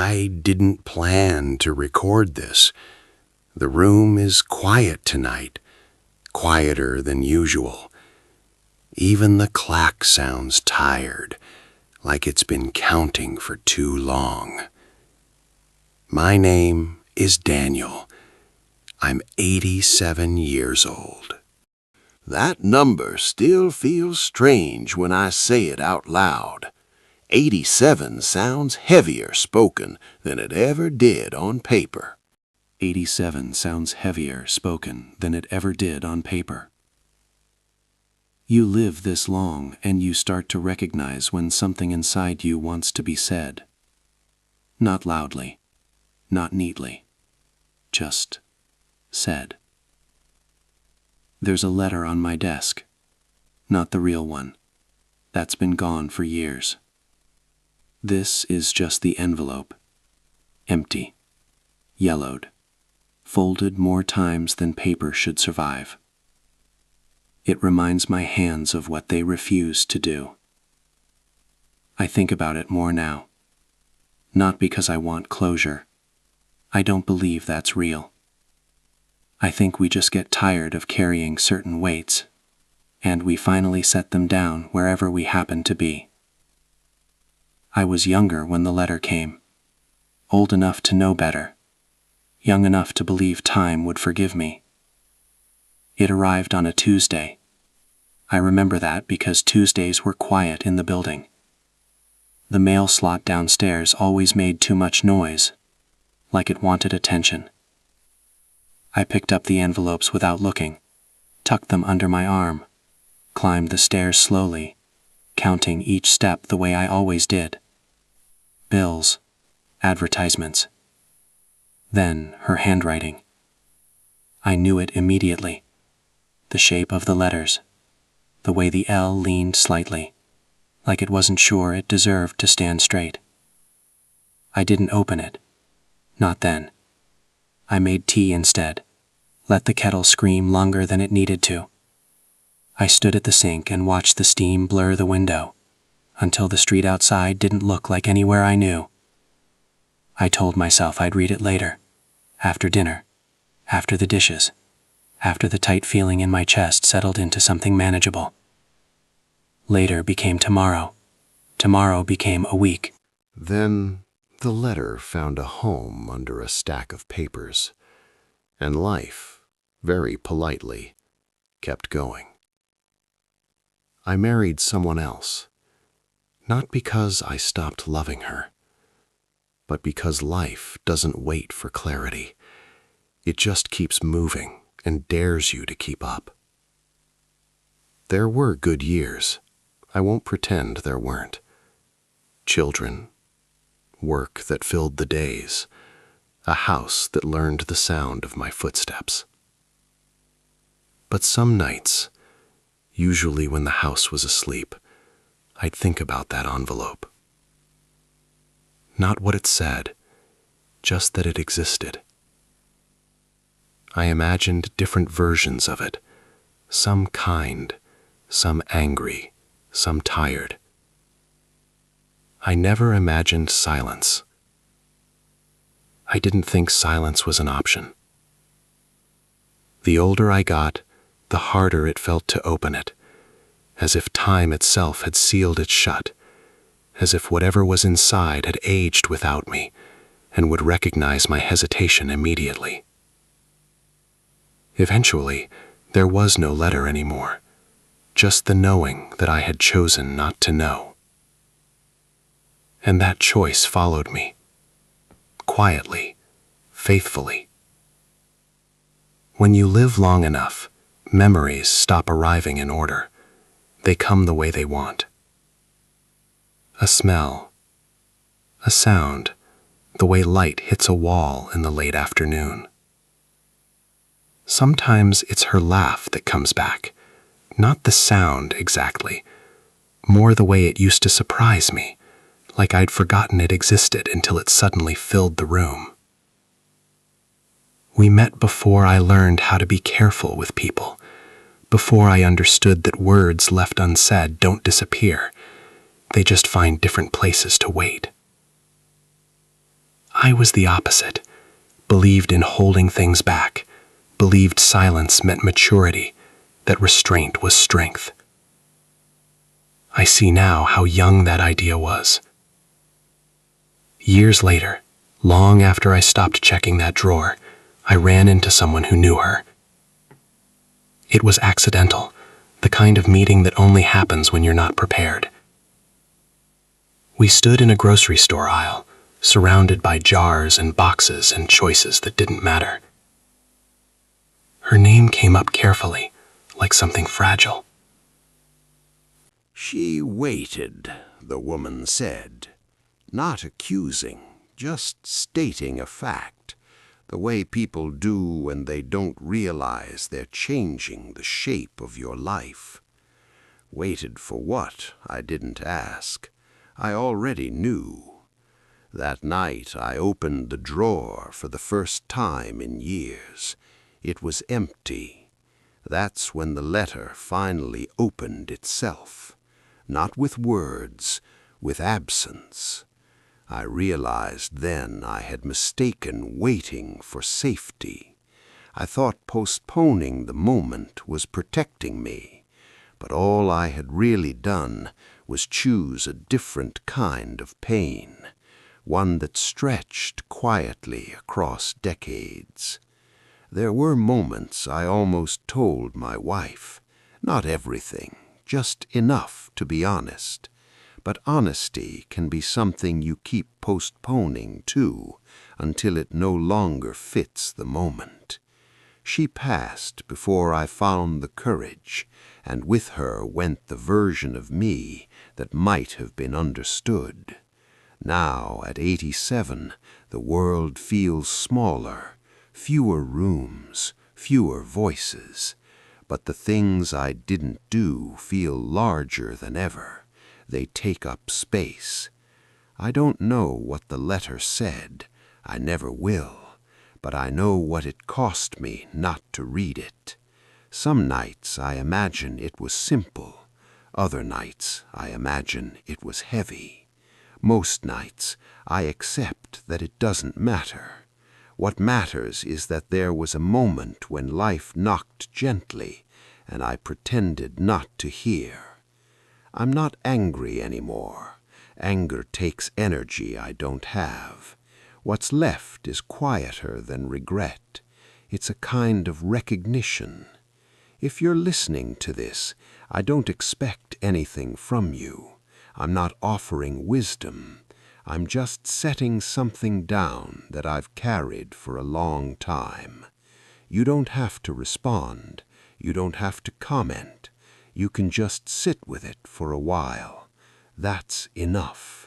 I didn't plan to record this. The room is quiet tonight, quieter than usual. Even the clock sounds tired, like it's been counting for too long. My name is Daniel. I'm 87 years old. That number still feels strange when I say it out loud. 87 sounds heavier spoken than it ever did on paper. 87 sounds heavier spoken than it ever did on paper. You live this long and you start to recognize when something inside you wants to be said. Not loudly, not neatly, just said. There's a letter on my desk, not the real one. That's been gone for years. This is just the envelope, empty, yellowed, folded more times than paper should survive. It reminds my hands of what they refuse to do. I think about it more now, not because I want closure. I don't believe that's real. I think we just get tired of carrying certain weights, and we finally set them down wherever we happen to be. I was younger when the letter came, old enough to know better, young enough to believe time would forgive me. It arrived on a Tuesday. I remember that because Tuesdays were quiet in the building. The mail slot downstairs always made too much noise, like it wanted attention. I picked up the envelopes without looking, tucked them under my arm, climbed the stairs slowly, counting each step the way I always did. Bills, advertisements. Then her handwriting. I knew it immediately. The shape of the letters, the way the L leaned slightly, like it wasn't sure it deserved to stand straight. I didn't open it. Not then. I made tea instead, let the kettle scream longer than it needed to. I stood at the sink and watched the steam blur the window, until the street outside didn't look like anywhere I knew. I told myself I'd read it later, after dinner, after the dishes, after the tight feeling in my chest settled into something manageable. Later became tomorrow. Tomorrow became a week. Then the letter found a home under a stack of papers, and life, very politely, kept going. I married someone else, not because I stopped loving her, but because life doesn't wait for clarity. It just keeps moving and dares you to keep up. There were good years. I won't pretend there weren't. Children, work that filled the days, a house that learned the sound of my footsteps. But some nights, usually when the house was asleep, I'd think about that envelope. Not what it said, just that it existed. I imagined different versions of it, some kind, some angry, some tired. I never imagined silence. I didn't think silence was an option. The older I got, the harder it felt to open it, as if time itself had sealed it shut, as if whatever was inside had aged without me and would recognize my hesitation immediately. Eventually, there was no letter anymore, just the knowing that I had chosen not to know. And that choice followed me, quietly, faithfully. When you live long enough, memories stop arriving in order. They come the way they want. A smell, a sound, the way light hits a wall in the late afternoon. Sometimes it's her laugh that comes back, not the sound exactly, more the way it used to surprise me, like I'd forgotten it existed until it suddenly filled the room. We met before I learned how to be careful with people, before I understood that words left unsaid don't disappear. They just find different places to wait. I was the opposite. Believed in holding things back. Believed silence meant maturity, that restraint was strength. I see now how young that idea was. Years later, long after I stopped checking that drawer, I ran into someone who knew her. It was accidental, the kind of meeting that only happens when you're not prepared. We stood in a grocery store aisle, surrounded by jars and boxes and choices that didn't matter. Her name came up carefully, like something fragile. She waited, the woman said, not accusing, just stating a fact, the way people do when they don't realize they're changing the shape of your life. Waited for what, I didn't ask. I already knew. That night I opened the drawer for the first time in years. It was empty. That's when the letter finally opened itself. Not with words, with absence. I realized then I had mistaken waiting for safety. I thought postponing the moment was protecting me, but all I had really done was choose a different kind of pain, one that stretched quietly across decades. There were moments I almost told my wife, not everything, just enough to be honest. But honesty can be something you keep postponing too, until it no longer fits the moment. She passed before I found the courage, and with her went the version of me that might have been understood. Now, at 87, the world feels smaller, fewer rooms, fewer voices, but the things I didn't do feel larger than ever. They take up space. I don't know what the letter said, I never will, but I know what it cost me not to read it. Some nights I imagine it was simple, other nights I imagine it was heavy. Most nights I accept that it doesn't matter. What matters is that there was a moment when life knocked gently, and I pretended not to hear. I'm not angry anymore. Anger takes energy I don't have. What's left is quieter than regret. It's a kind of recognition. If you're listening to this, I don't expect anything from you. I'm not offering wisdom. I'm just setting something down that I've carried for a long time. You don't have to respond. You don't have to comment. You can just sit with it for a while. That's enough.